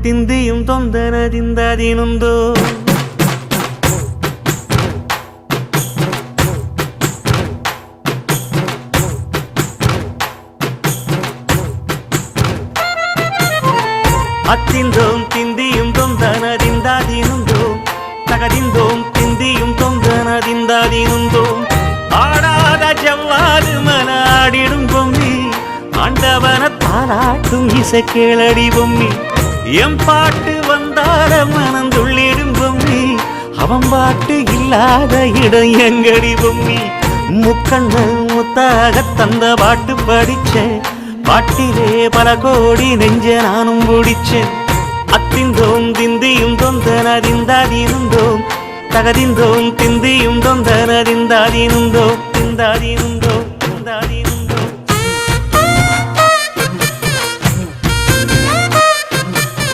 ತಿಂದಿಯುಂ ತೊಂದನದಿಂದದಿನುಂದೋ ಅತ್ತಿಂದೋಂ ತಿಂದಿಯುಂ ತೊಂದನದಿಂದದಿನುಂದೋ ತಗದಿಂದೋಂ ತಿಂದಿಯುಂ ತೊಂದನದಿಂದದಿನುಂದೋ ஆடாத ஜவ்வாது மனாடிடும் பொம்மி ஆண்டவன தாலாட்டும் இசை கேளடி பொம்மி எம் பாட்டு வந்தார மனந்துள்ளிடும் பொம்மி அவன் பாட்டு இல்லாத இடம் எங்கடி பொம்மி முக்கண்ணல் முத்தாக தந்த பாட்டு படிச்சேன் பாட்டிலே பல கோடி நெஞ்ச நானும் பிடிச்சேன் அத்திந்தோம் திந்தியும் தொந்தனதிந்தாதினுந்தோம் தகதிந்தோம் திந்தியும் தொந்தனதிந்தாதினுந்தோம் திந்தாதினுந்தோம்